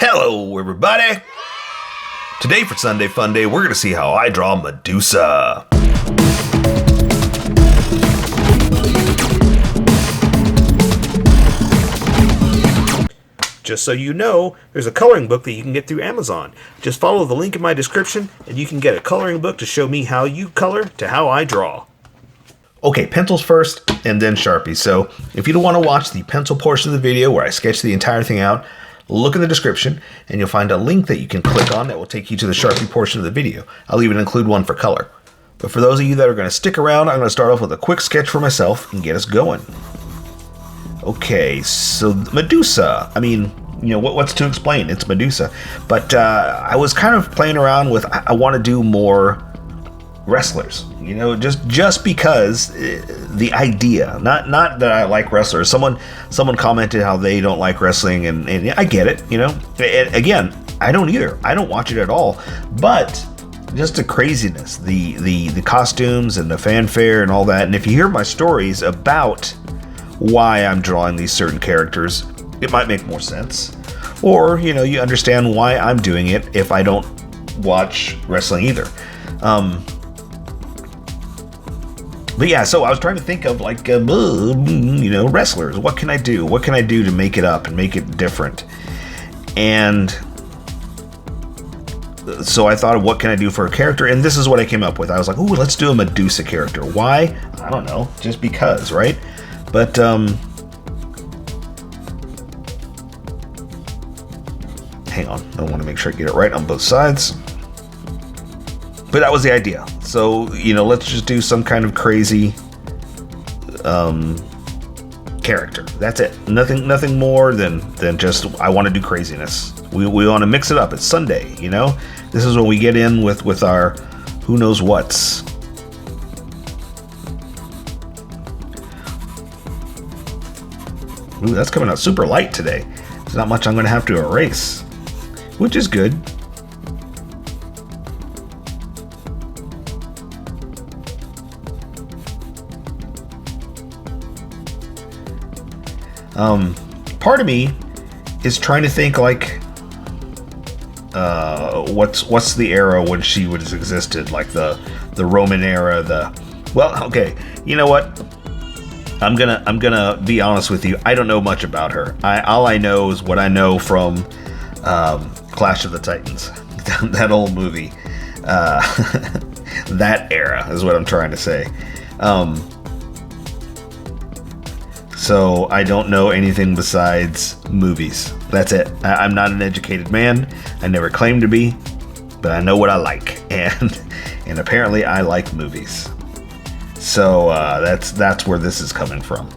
Hello, everybody! Today for Sunday Funday, we're going to see how I draw Medusa. Just so you know, there's a coloring book that you can get through Amazon. Just follow the link in my description, and you can get a coloring book to show me how you color to how I draw. Okay, pencils first, and then Sharpies. So, if you don't want to watch the pencil portion of the video where I sketch the entire thing out, look in the description, and you'll find a link that you can click on that will take you to the Sharpie portion of the video. I'll even include one for color. But for those of you that are going to stick around, I'm going to start off with a quick sketch for myself and get us going. Okay, so Medusa. I mean, you know, what's to explain? It's Medusa. But I was kind of playing around with, I want to do more wrestlers. You know, just because the idea, not that I like wrestlers. Someone commented how they don't like wrestling, and I get it. You know, and again, I don't either. I don't watch it at all. But just the craziness, the costumes and the fanfare and all that. And if you hear my stories about why I'm drawing these certain characters, it might make more sense. Or, you know, you understand why I'm doing it if I don't watch wrestling either. But yeah, so I was trying to think of like, you know, wrestlers. What can I do? What can I do to make it up and make it different? And so I thought of what can I do for a character, and this is what I came up with. I was like, ooh, let's do a Medusa character. Why? I don't know, just because, right? But hang on, I want to make sure I get it right on both sides. But that was the idea. So, you know, let's just do some kind of crazy character. That's it. Nothing more than just I want to do craziness. We want to mix it up. It's Sunday, you know? This is when we get in with our who knows whats. Ooh, that's coming out super light today. There's not much I'm going to have to erase, which is good. Part of me is trying to think like, what's the era when she would have existed, like the Roman era, well, okay, you know what? I'm gonna be honest with you. I don't know much about her. All I know is what I know from Clash of the Titans, that old movie. That era is what I'm trying to say. So I don't know anything besides movies. That's it. I'm not an educated man. I never claimed to be, but I know what I like, and apparently I like movies. So that's where this is coming from.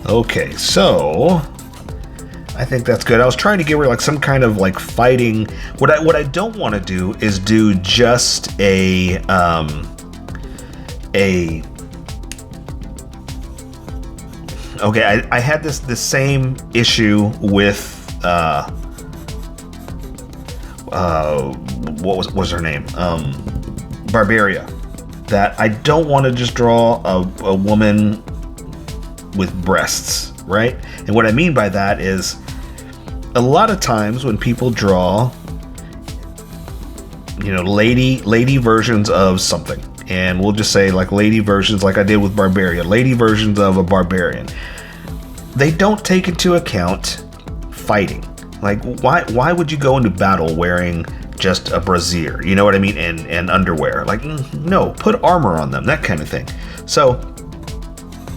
Okay, so I think that's good. I was trying to give her like some kind of like fighting. What I don't want to do is do just a okay. I had the same issue with what was her name? Barbaria. That I don't want to just draw a woman with breasts, right? And what I mean by that is a lot of times when people draw, you know, lady versions of something, and we'll just say like lady versions, like I did with Barbaria, lady versions of a barbarian, they don't take into account fighting. Like, why would you go into battle wearing just a brassiere? You know what I mean? And underwear. Like, no, put armor on them, that kind of thing. So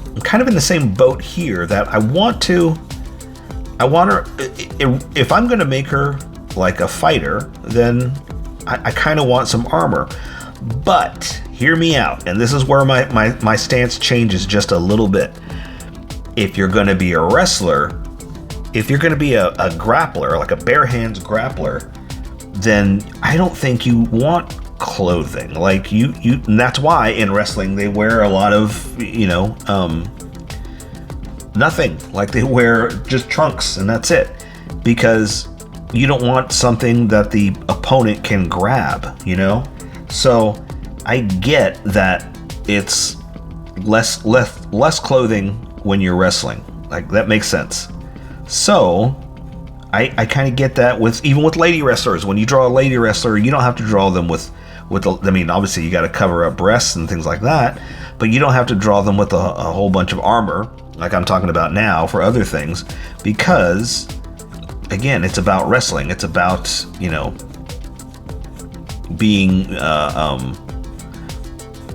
I'm kind of in the same boat here, that I want her, if I'm going to make her like a fighter, then I kind of want some armor. But hear me out, and this is where my stance changes just a little bit. If you're going to be a wrestler, if you're going to be a grappler, like a bare hands grappler, then I don't think you want clothing. Like you, and that's why in wrestling they wear a lot of, you know, nothing. Like they wear just trunks and that's it, because you don't want something that the opponent can grab, you know? So I get that it's less clothing when you're wrestling. Like, that makes sense. So I kind of get that even with lady wrestlers. When you draw a lady wrestler, you don't have to draw them with I mean, obviously you got to cover up breasts and things like that, but you don't have to draw them with a whole bunch of armor like I'm talking about now for other things, because again, it's about wrestling. It's about, you know, being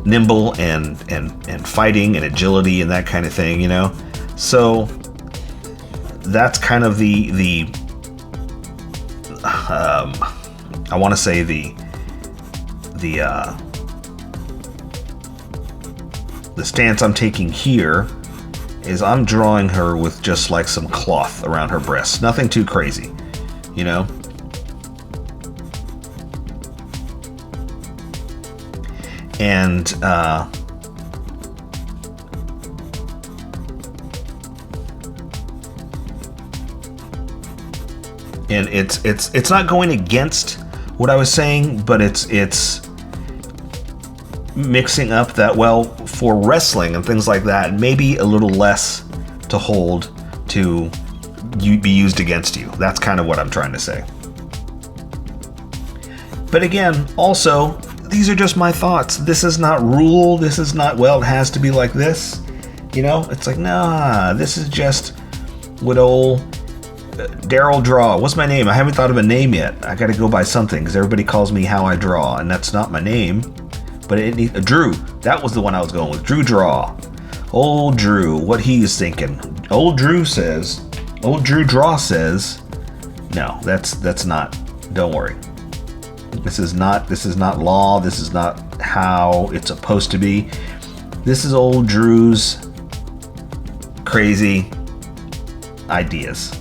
nimble and fighting and agility and that kind of thing, you know. So that's kind of the I want to say the stance I'm taking here is I'm drawing her with just like some cloth around her breasts, nothing too crazy, you know. And it's not going against what I was saying, but it's mixing up that, well, for wrestling and things like that, maybe a little less to hold to be used against you. That's kind of what I'm trying to say. But again, also, these are just my thoughts. This is not rule. This is not, well, it has to be like this. You know, it's like, nah, this is just what old Daryl Draw. What's my name? I haven't thought of a name yet. I got to go by something because everybody calls me How I Draw, and that's not my name. But Drew. That was the one I was going with. Drew Draw. Old Drew. What he's thinking. Old Drew Draw says, no, that's not. Don't worry. This is not law. This is not how it's supposed to be. This is old Drew's crazy ideas.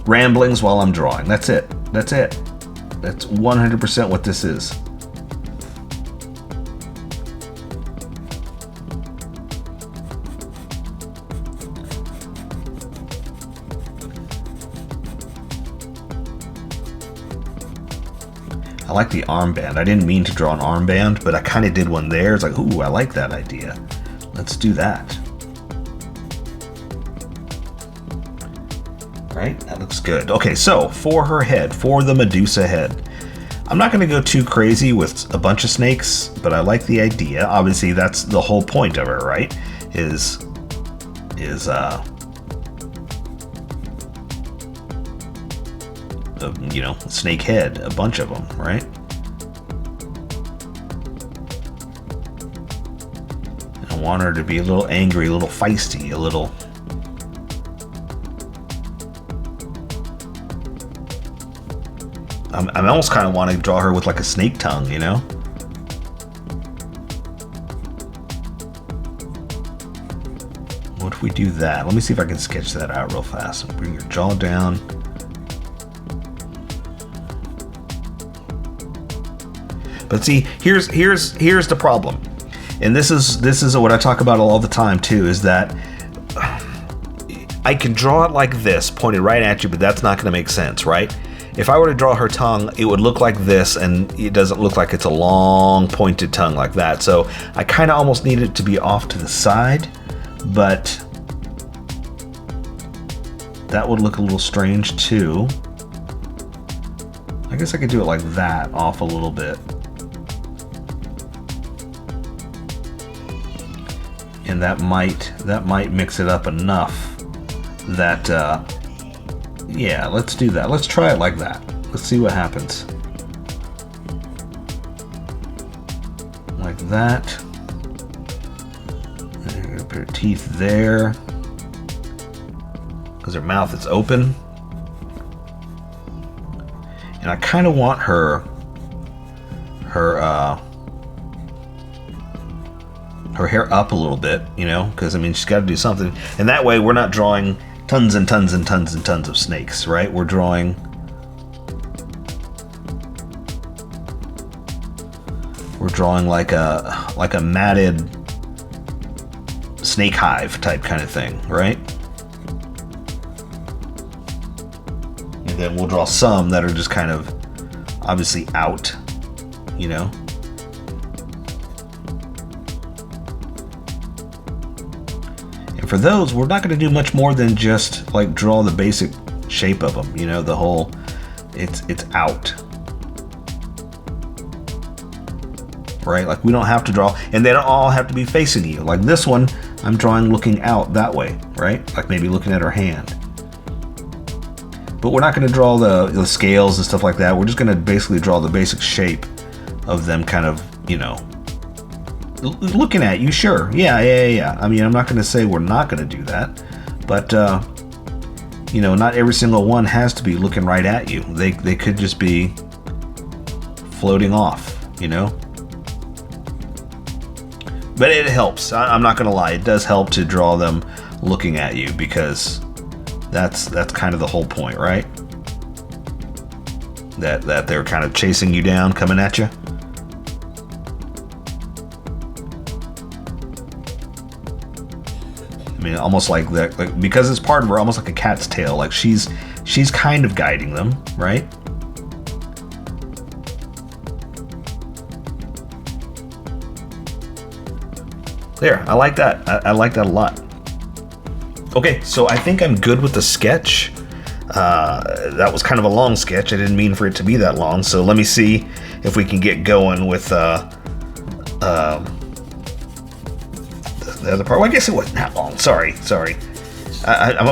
Ramblings while I'm drawing. That's it. That's 100% what this is. I like the armband. I didn't mean to draw an armband, but I kind of did one there. It's like, ooh, I like that idea. Let's do that. Right? That looks good. Okay, so for her head, for the Medusa head, I'm not going to go too crazy with a bunch of snakes, but I like the idea. Obviously, that's the whole point of her, right? Is you know, snake head, a bunch of them, right? I want her to be a little angry, a little feisty, a little. I almost kind of want to draw her with like a snake tongue, you know? What if we do that? Let me see if I can sketch that out real fast. Bring your jaw down. But see, here's the problem, and this is what I talk about all the time too, is that I can draw it like this, pointed right at you, but that's not going to make sense, right? If I were to draw her tongue, it would look like this, and it doesn't look like it's a long pointed tongue like that. So I kind of almost need it to be off to the side, but that would look a little strange too. I guess I could do it like that, off a little bit. And that might mix it up enough that yeah, let's do that. Let's try it like that. Let's see what happens. Like that. And you're gonna put her teeth there because her mouth is open. And I kind of want her hair up a little bit, you know, because I mean, she's got to do something, and that way we're not drawing tons and tons and tons and tons of snakes, right? We're drawing like a matted snake hive type kind of thing, right? And then we'll draw some that are just kind of obviously out, you know. for those, we're not going to do much more than just like draw the basic shape of them. You know, the whole, it's out. Right? Like we don't have to draw, and they don't all have to be facing you. Like this one, I'm drawing looking out that way, right? Like maybe looking at her hand. But we're not going to draw the scales and stuff like that. We're just going to basically draw the basic shape of them kind of, you know, looking at you, sure. Yeah. I mean, I'm not going to say we're not going to do that, but, you know, not every single one has to be looking right at you. They could just be floating off, you know? But it helps. I'm not going to lie. It does help to draw them looking at you because that's kind of the whole point, right? That they're kind of chasing you down, coming at you. I mean, almost like that, like, because it's part of her, almost like a cat's tail. Like she's kind of guiding them, right? There, I like that. I like that a lot. Okay, so I think I'm good with the sketch. That was kind of a long sketch. I didn't mean for it to be that long. So let me see if we can get going with the other part. Well, I guess it wasn't that long. Sorry.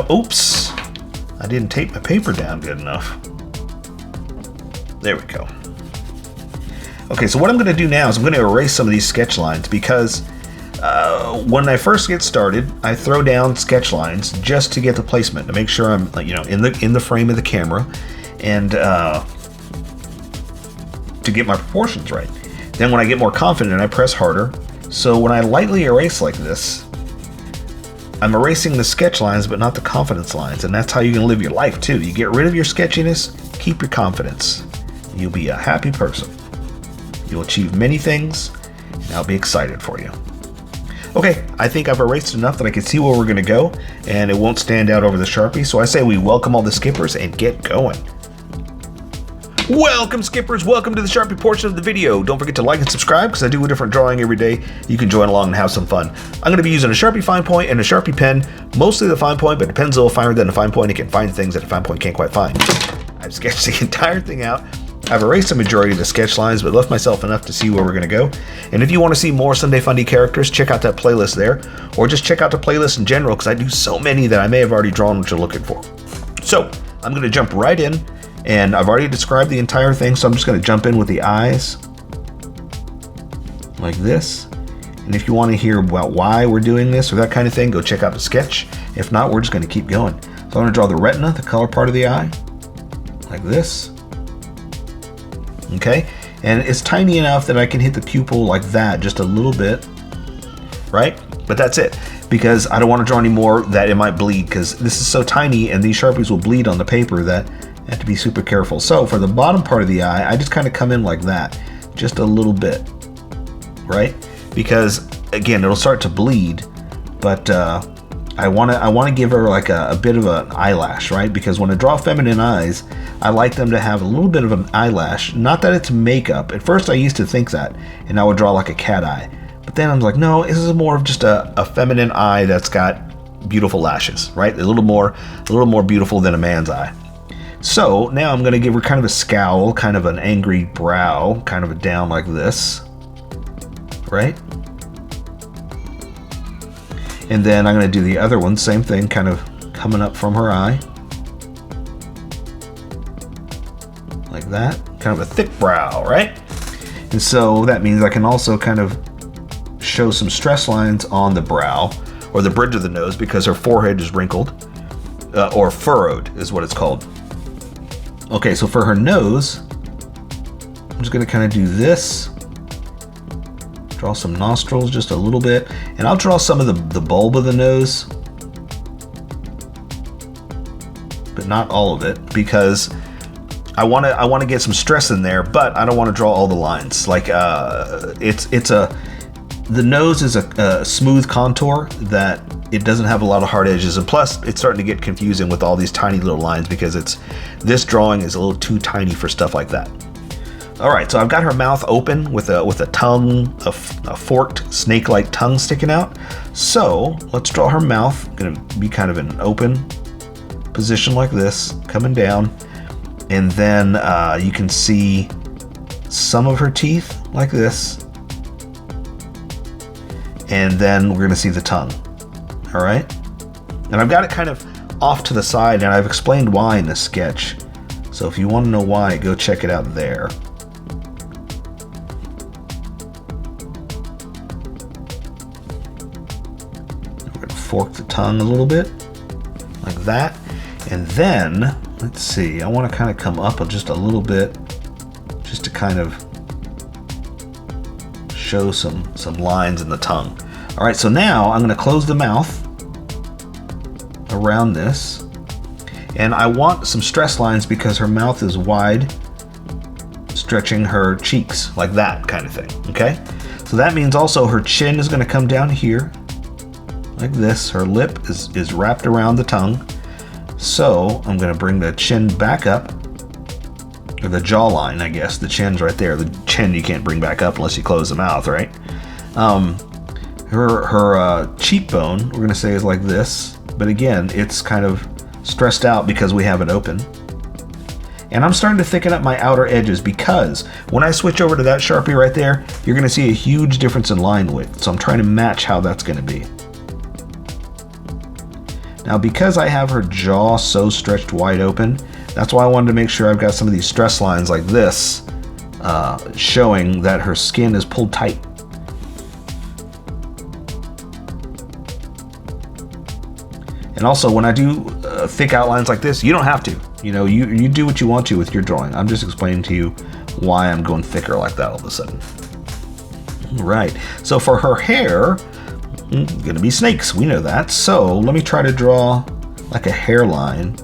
Oops. I didn't tape my paper down good enough. There we go. Okay, so what I'm going to do now is I'm going to erase some of these sketch lines because when I first get started, I throw down sketch lines just to get the placement, to make sure I'm, you know, in the frame of the camera, and to get my proportions right. Then when I get more confident, I press harder. So when I lightly erase like this, I'm erasing the sketch lines, but not the confidence lines, and that's how you can live your life too. You get rid of your sketchiness, keep your confidence. You'll be a happy person. You'll achieve many things, and I'll be excited for you. Okay, I think I've erased enough that I can see where we're going to go, and it won't stand out over the Sharpie, so I say we welcome all the skippers and get going. Welcome, skippers! Welcome to the Sharpie portion of the video. Don't forget to like and subscribe, because I do a different drawing every day. You can join along and have some fun. I'm going to be using a Sharpie fine point and a Sharpie pen, mostly the fine point, but the pen's a little finer than the fine point. It can find things that a fine point can't quite find. I've sketched the entire thing out. I've erased the majority of the sketch lines, but left myself enough to see where we're going to go. And if you want to see more Sunday Funday characters, check out that playlist there, or just check out the playlist in general, because I do so many that I may have already drawn what you're looking for. So I'm going to jump right in, and I've already described the entire thing, so I'm just going to jump in with the eyes, like this. And if you want to hear about why we're doing this or that kind of thing, go check out the sketch. If not, we're just going to keep going. So I'm going to draw the retina, the color part of the eye, like this. Okay, and it's tiny enough that I can hit the pupil like that, just a little bit, right? But that's it, because I don't want to draw any more that it might bleed, because this is so tiny and these Sharpies will bleed on the paper that I have to be super careful. So for the bottom part of the eye, I just kind of come in like that, just a little bit, right? Because again, it'll start to bleed, but I want to give her like a bit of an eyelash, right? Because when I draw feminine eyes, I like them to have a little bit of an eyelash. Not that it's makeup. At first I used to think that, and I would draw like a cat eye. But then I'm like, no, this is more of just a feminine eye that's got beautiful lashes, right? A little more beautiful than a man's eye. So now I'm going to give her kind of a scowl, kind of an angry brow, kind of a down like this, right? And then I'm going to do the other one, same thing, kind of coming up from her eye. Like that, kind of a thick brow, right? And so that means I can also kind of show some stress lines on the brow, or the bridge of the nose, because her forehead is wrinkled, or furrowed is what it's called. Okay, so for her nose, I'm just going to kind of do this. Draw some nostrils just a little bit, and I'll draw some of the bulb of the nose, but not all of it, because I want to get some stress in there, but I don't want to draw all the lines. Like the nose is a smooth contour that it doesn't have a lot of hard edges, and plus it's starting to get confusing with all these tiny little lines because this drawing is a little too tiny for stuff like that. All right, so I've got her mouth open with a tongue, a forked snake-like tongue sticking out. So let's draw her mouth. Gonna be kind of in an open position like this, coming down. And then you can see some of her teeth like this. And then we're gonna see the tongue, all right? And I've got it kind of off to the side, and I've explained why in the sketch. So if you wanna know why, go check it out there. We're gonna fork the tongue a little bit, like that. And then, let's see, I wanna kind of come up just a little bit, just to kind of show some lines in the tongue. All right, so now I'm gonna close the mouth around this, and I want some stress lines because her mouth is wide, stretching her cheeks like that kind of thing, okay? So that means also her chin is gonna come down here like this. Her lip is wrapped around the tongue. So I'm gonna bring the chin back up, or the jawline, I guess. The chin's right there. The chin you can't bring back up unless you close the mouth, right? Her cheekbone, we're gonna say, is like this, but again, it's kind of stressed out because we have it open. And I'm starting to thicken up my outer edges because when I switch over to that Sharpie right there, you're gonna see a huge difference in line width. So I'm trying to match how that's gonna be. Now, because I have her jaw so stretched wide open, that's why I wanted to make sure I've got some of these stress lines like this, showing that her skin is pulled tight. And also, when I do thick outlines like this, you don't have to. You know, you do what you want to with your drawing. I'm just explaining to you why I'm going thicker like that all of a sudden. All right, so for her hair, gonna be snakes, we know that. So let me try to draw like a hairline,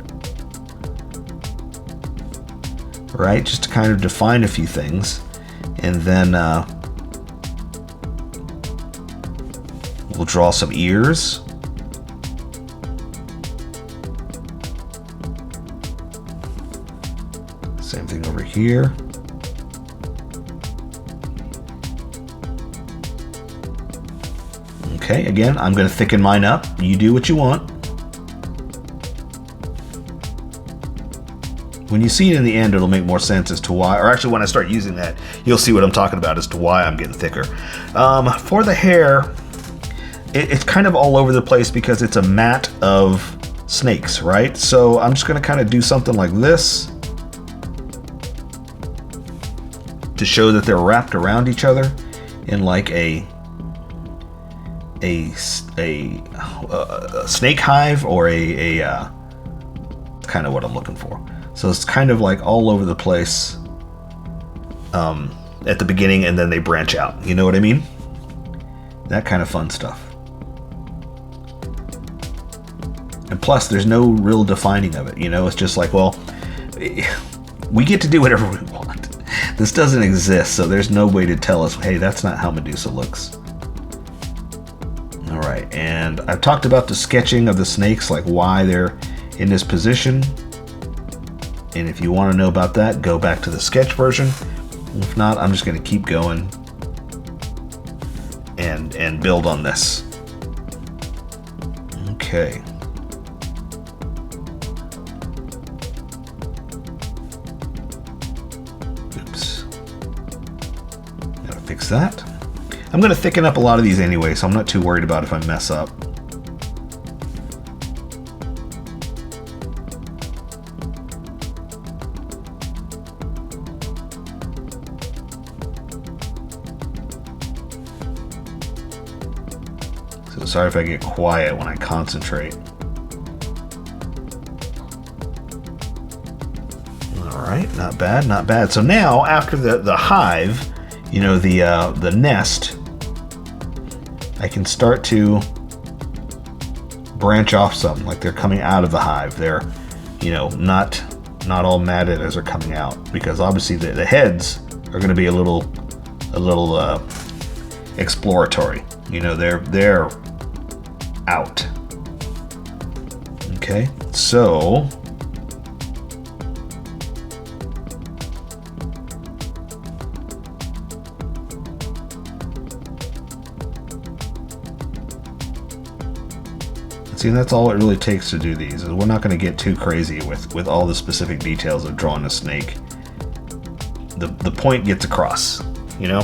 right? Just to kind of define a few things. And then we'll draw some ears. Same thing over here. Okay, again, I'm going to thicken mine up. You do what you want. When you see it in the end, it'll make more sense as to why, or actually when I start using that, you'll see what I'm talking about as to why I'm getting thicker. For the hair, it's kind of all over the place because it's a mat of snakes, right? So I'm just going to kind of do something like this to show that they're wrapped around each other in like a snake hive, or a kind of what I'm looking for. So it's kind of like all over the place at the beginning, and then they branch out. You know what I mean? That kind of fun stuff. And plus, there's no real defining of it. You know, it's just like, well, we get to do whatever we want. This doesn't exist, so there's no way to tell us, hey, that's not how Medusa looks. All right, and I've talked about the sketching of the snakes, like why they're in this position. And if you want to know about that, go back to the sketch version. If not, I'm just going to keep going and build on this. Okay. Oops. Gotta fix that. I'm going to thicken up a lot of these anyway, so I'm not too worried about if I mess up. So sorry if I get quiet when I concentrate. All right, not bad, not bad. So now, after the hive, you know, the nest, I can start to branch off some, like they're coming out of the hive. They're, you know, not all matted as they're coming out, because obviously the heads are going to be a little exploratory. You know, they're out. Okay, so See, that's all it really takes to do these. We're not going to get too crazy with all the specific details of drawing a snake. The point gets across, you know?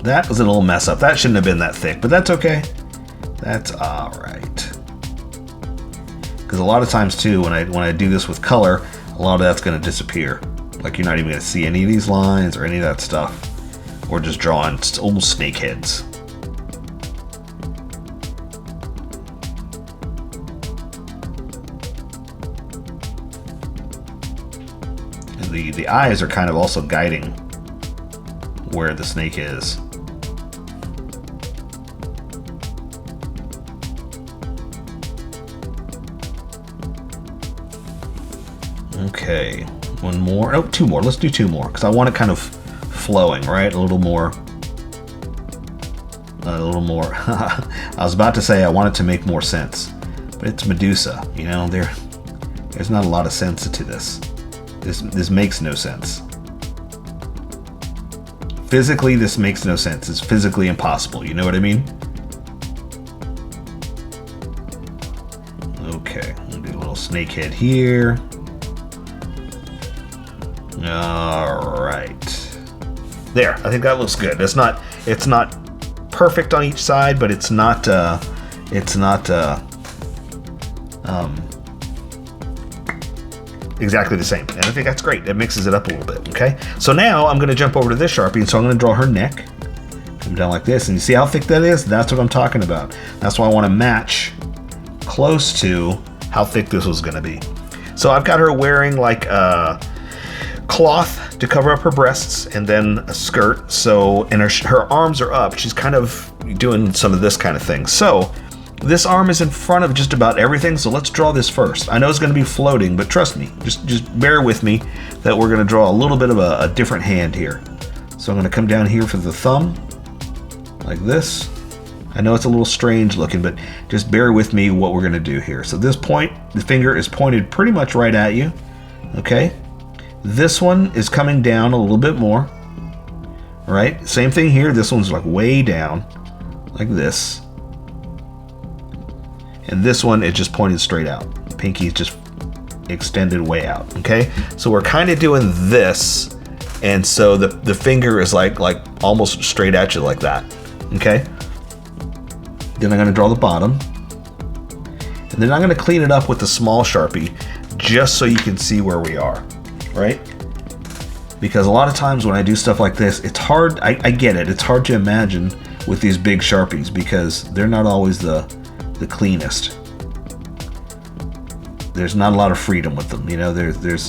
That was a little mess up. That shouldn't have been that thick, but that's okay. That's all right. Because a lot of times too, when I do this with color, a lot of that's going to disappear. Like you're not even going to see any of these lines or any of that stuff. Or just drawing old snake heads. And the eyes are kind of also guiding where the snake is. Okay, one more. Oh, two more. Let's do two more because I want it kind of flowing, right? A little more. I was about to say I want it to make more sense, but it's Medusa. You know, there's not a lot of sense to this. This makes no sense. Physically, this makes no sense. It's physically impossible. You know what I mean? Okay, we'll do a little snake head here. All right. There, I think that looks good. It's not perfect on each side, but it's not exactly the same. And I think that's great. It mixes it up a little bit, okay? So now I'm gonna jump over to this Sharpie, and so I'm gonna draw her neck. Come down like this, and you see how thick that is? That's what I'm talking about. That's why I wanna match close to how thick this was gonna be. So I've got her wearing like cloth to cover up her breasts and then a skirt. So, and her arms are up. She's kind of doing some of this kind of thing. So this arm is in front of just about everything. So let's draw this first. I know it's going to be floating, but trust me, just bear with me that we're going to draw a little bit of a different hand here. So I'm going to come down here for the thumb like this. I know it's a little strange looking, but just bear with me what we're going to do here. So this point, the finger is pointed pretty much right at you. Okay. This one is coming down a little bit more, right? Same thing here. This one's like way down, like this. And this one is just pointed straight out. Pinky is just extended way out, okay? So we're kind of doing this, and so the finger is like almost straight at you like that, okay? Then I'm gonna draw the bottom. And then I'm gonna clean it up with the small Sharpie just so you can see where we are. Right? Because a lot of times when I do stuff like this, it's hard, I get it, it's hard to imagine with these big Sharpies because they're not always the cleanest. There's not a lot of freedom with them, you know.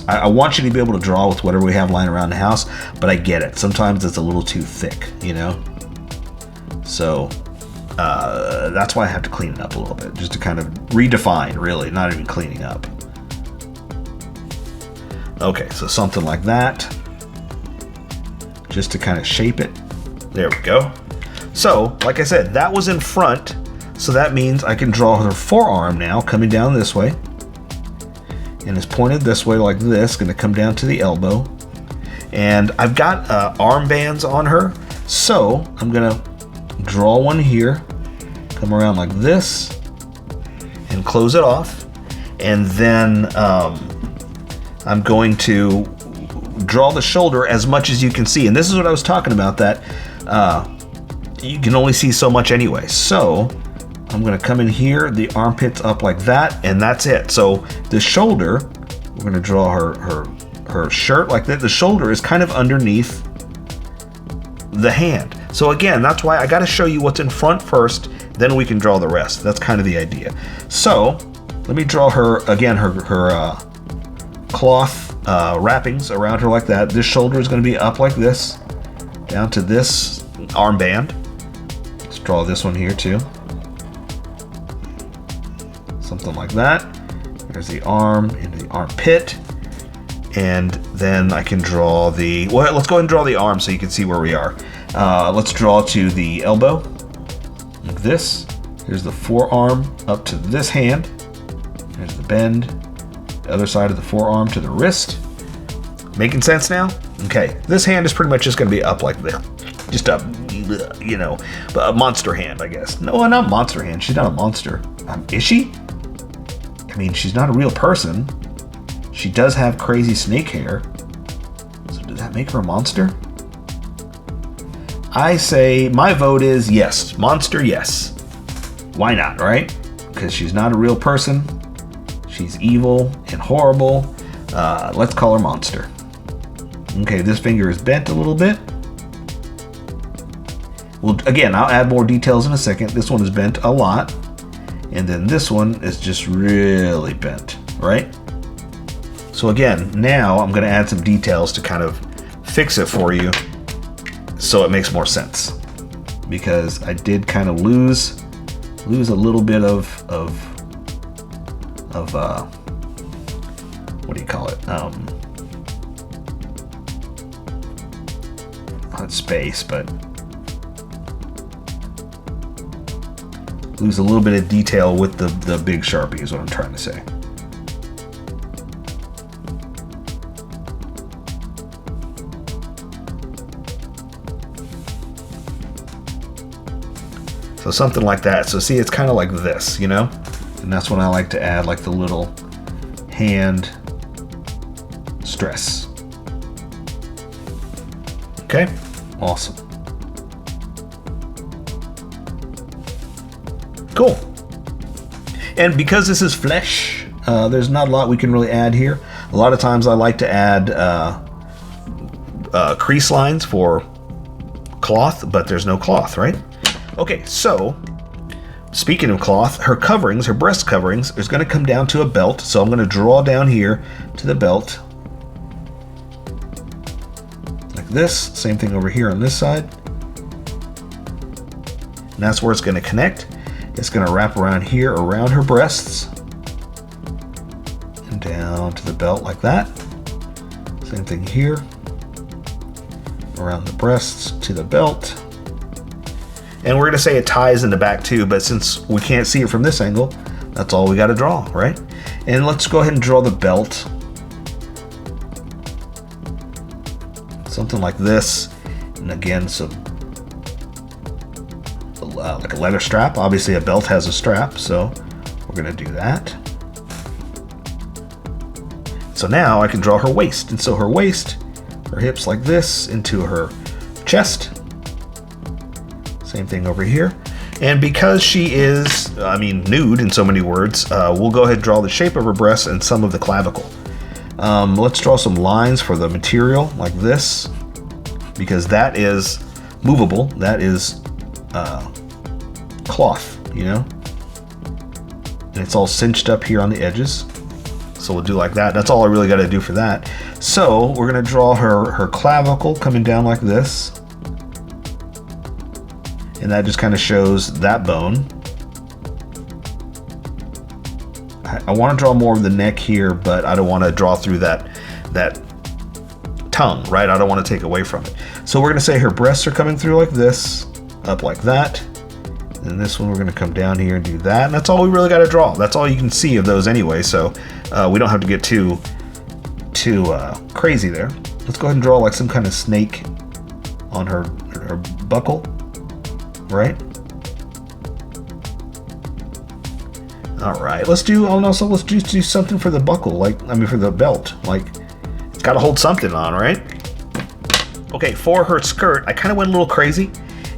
I want you to be able to draw with whatever we have lying around the house, but I get it. Sometimes it's a little too thick, you know. So that's why I have to clean it up a little bit, just to kind of redefine, really, not even cleaning up. Okay, so something like that, just to kind of shape it. There we go. So, like I said, that was in front, so that means I can draw her forearm now, coming down this way, and it's pointed this way like this, gonna come down to the elbow. And I've got armbands on her, so I'm gonna draw one here, come around like this, and close it off, and then I'm going to draw the shoulder as much as you can see. And this is what I was talking about, that you can only see so much anyway. So I'm going to come in here, the armpits up like that, and that's it. So the shoulder, we're going to draw her shirt like that. The shoulder is kind of underneath the hand. So again, that's why I got to show you what's in front first, then we can draw the rest. That's kind of the idea. So let me draw her, again, her cloth wrappings around her like that. This shoulder is going to be up like this, down to this armband. Let's draw this one here too. Something like that. There's the arm into the armpit. And then I can draw the, well, let's go ahead and draw the arm so you can see where we are. Let's draw to the elbow, like this. Here's the forearm up to this hand. There's the bend. The other side of the forearm to the wrist. Making sense now? Okay, this hand is pretty much just going to be up like this, just up, you know, a monster hand, I guess. No, not monster hand. She's not a monster. Is she? I mean, she's not a real person. She does have crazy snake hair. So does that make her a monster? I say my vote is yes. Monster, yes. Why not, right? Because she's not a real person. She's evil and horrible. Let's call her monster. Okay, this finger is bent a little bit. Well, again, I'll add more details in a second. This one is bent a lot. And then this one is just really bent, right? So again, now I'm going to add some details to kind of fix it for you so it makes more sense. Because I did kind of lose a little bit of what do you call it? Not space, but lose a little bit of detail with the big Sharpie is what I'm trying to say. So something like that. So see, it's kind of like this, you know? And that's when I like to add like the little hand stress. Okay, awesome. Cool. And because this is flesh, there's not a lot we can really add here. A lot of times I like to add crease lines for cloth, but there's no cloth, right? Okay, so speaking of cloth, her coverings, her breast coverings, is going to come down to a belt. So I'm going to draw down here to the belt. Like this. Same thing over here on this side. And that's where it's going to connect. It's going to wrap around here, around her breasts. And down to the belt like that. Same thing here. Around the breasts to the belt. And we're going to say it ties in the back too, but since we can't see it from this angle, that's all we got to draw, right? And let's go ahead and draw the belt. Something like this. And again, some like a leather strap. Obviously a belt has a strap, so we're going to do that. So now I can draw her waist. And so her waist, her hips like this into her chest. Same thing over here. And because she is, nude in so many words, we'll go ahead and draw the shape of her breasts and some of the clavicle. Let's draw some lines for the material like this, because that is movable. That is cloth, you know? And it's all cinched up here on the edges. So we'll do like that. That's all I really got to do for that. So we're going to draw her clavicle coming down like this. And that just kind of shows that bone. I want to draw more of the neck here, but I don't want to draw through that tongue, right? I don't want to take away from it. So we're going to say her breasts are coming through like this, up like that. And this one we're going to come down here and do that. And that's all we really got to draw. That's all you can see of those anyway, so we don't have to get too crazy there. Let's go ahead and draw like some kind of snake on her buckle. Right? All right, let's do something for the buckle, for the belt. Like, it's got to hold something on, right? Okay, for her skirt, I kind of went a little crazy.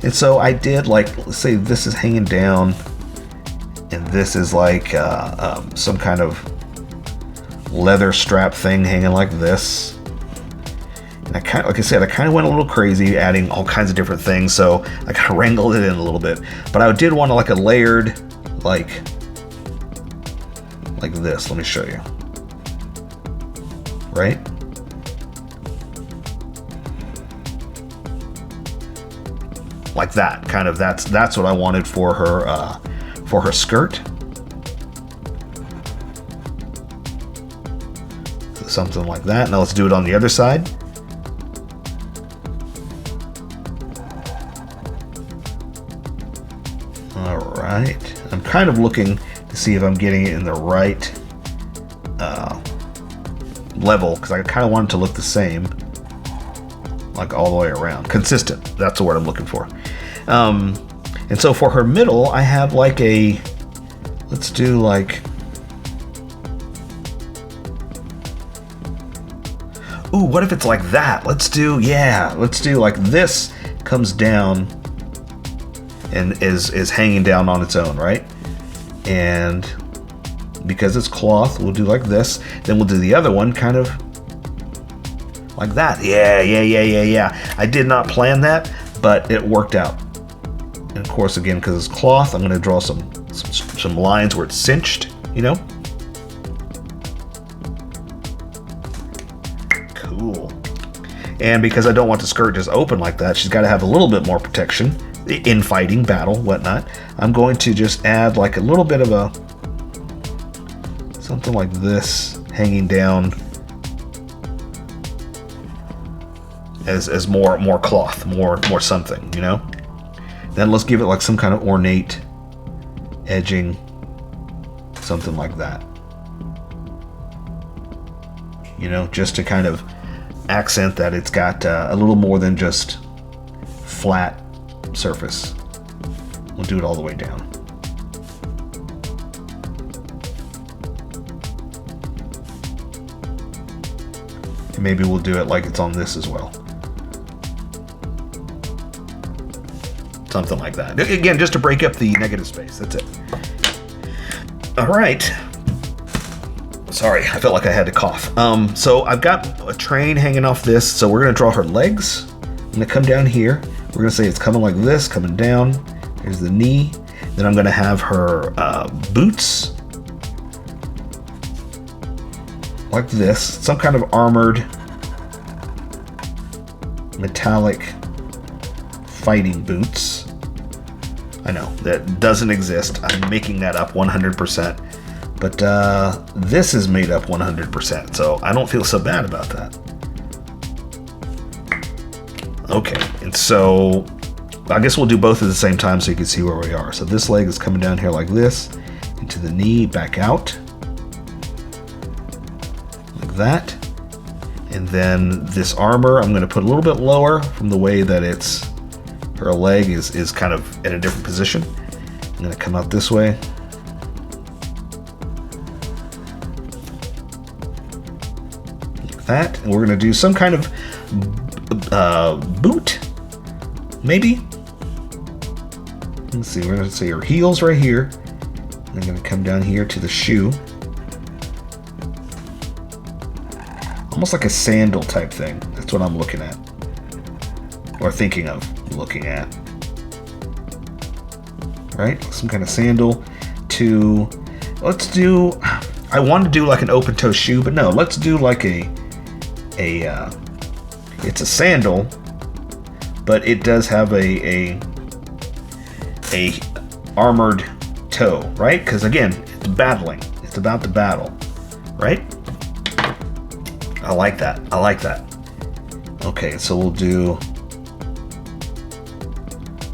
And so I did, like, let's say this is hanging down, and this is like some kind of leather strap thing hanging like this. And I kind of went a little crazy, adding all kinds of different things, so I kind of wrangled it in a little bit. But I did want to like a layered, like this. Let me show you. Right? Like that, kind of. That's what I wanted for her skirt. Something like that. Now let's do it on the other side. Alright, I'm kind of looking to see if I'm getting it in the right level, because I kind of want it to look the same, like all the way around. Consistent, that's the word I'm looking for. And so for her middle, I have like a, let's do like, ooh, what if it's like that? Let's do like this comes down and is hanging down on its own, right? And because it's cloth, we'll do like this. Then we'll do the other one kind of like that. Yeah. I did not plan that, but it worked out. And of course, again, because it's cloth, I'm going to draw some lines where it's cinched, you know? Cool. And because I don't want the skirt just open like that, she's got to have a little bit more protection in fighting, battle, whatnot. I'm going to just add like a little bit of a, something like this hanging down as more cloth, more something, you know? Then let's give it like some kind of ornate edging, something like that. You know, just to kind of accent that it's got a little more than just flat surface. We'll do it all the way down. And maybe we'll do it like it's on this as well. Something like that. Again, just to break up the negative space. That's it. All right. Sorry, I felt like I had to cough. So I've got a train hanging off this. So we're going to draw her legs. I'm going to come down here. We're going to say it's coming like this, coming down. There's the knee. Then I'm going to have her boots. Like this. Some kind of armored, metallic fighting boots. I know, that doesn't exist. I'm making that up 100%. But this is made up 100%, so I don't feel so bad about that. Okay, and so I guess we'll do both at the same time so you can see where we are. So this leg is coming down here like this, into the knee, back out. Like that. And then this armor, I'm going to put a little bit lower from the way that it's, her leg is kind of in a different position. I'm going to come out this way. Like that. And we're going to do some kind of boot, maybe. Let's see, we're going to say her heels right here. I'm going to come down here to the shoe. Almost like a sandal type thing. That's what I'm looking at. Or thinking of looking at. Right? Some kind of sandal to, let's do, I want to do like an open toe shoe, but no, let's do like it's a sandal, but it does have a armored toe, right? Because again, it's battling. It's about to battle, right? I like that. I like that. Okay, so we'll do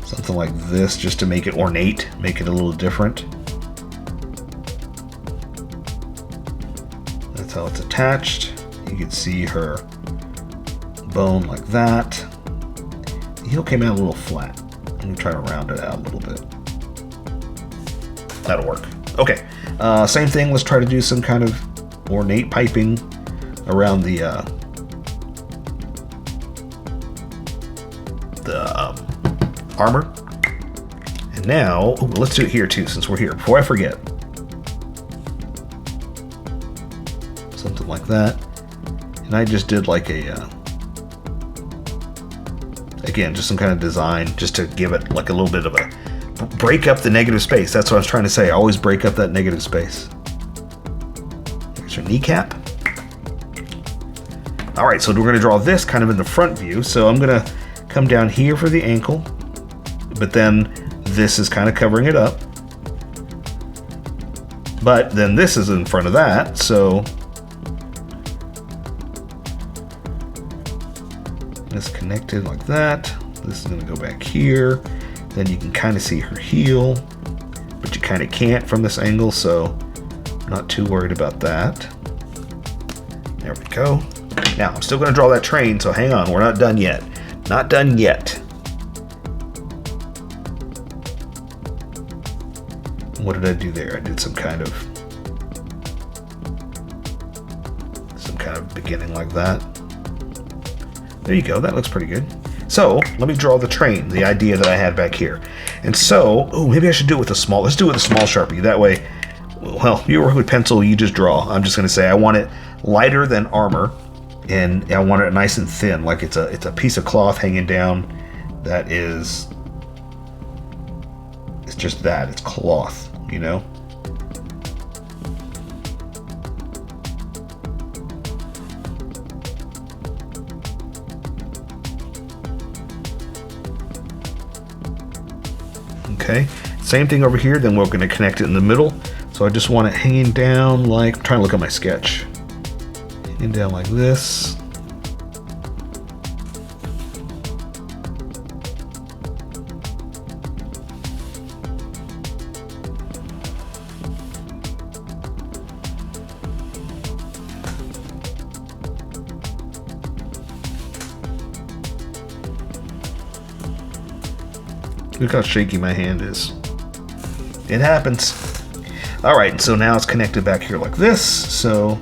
something like this just to make it ornate, make it a little different. That's how it's attached. You can see her bone like that. The heel came out a little flat. Let me try to round it out a little bit. That'll work. Okay, same thing. Let's try to do some kind of ornate piping around the armor. And now, ooh, let's do it here too, since we're here, before I forget. Something like that. And I just did like a, again, just some kind of design, just to give it like a little bit of a, break up the negative space. That's what I was trying to say. I always break up that negative space. Here's your kneecap. All right, so we're going to draw this kind of in the front view. So I'm going to come down here for the ankle, but then this is kind of covering it up. But then this is in front of that, so it's connected like that. This is going to go back here. Then you can kind of see her heel, but you kind of can't from this angle, so I'm not too worried about that. There we go. Now, I'm still going to draw that train, so hang on. We're not done yet. Not done yet. What did I do there? I did some kind of beginning like that. There you go. That looks pretty good. So let me draw the train, the idea that I had back here. And so, oh, maybe I should do it with a small. Let's do it with a small Sharpie. That way, well, you work with pencil, you just draw. I'm just going to say I want it lighter than armor, and I want it nice and thin, like it's a piece of cloth hanging down. That is, it's just that. It's cloth, you know. Okay, same thing over here, then we're going to connect it in the middle. So I just want it hanging down like, I'm trying to look at my sketch. Hanging down like this. Look how shaky my hand is. It happens. All right, so now it's connected back here like this. So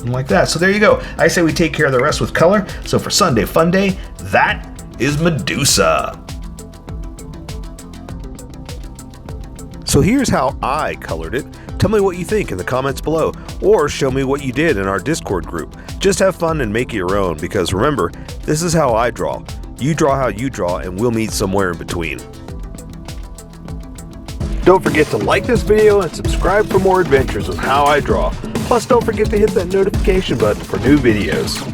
like that. So there you go. I say we take care of the rest with color. So for Sunday Fun Day, that is Medusa. So here's how I colored it. Tell me what you think in the comments below, or show me what you did in our Discord group. Just have fun and make it your own, because remember, this is how I draw. You draw how you draw, and we'll meet somewhere in between. Don't forget to like this video and subscribe for more adventures with How I Draw. Plus, don't forget to hit that notification button for new videos.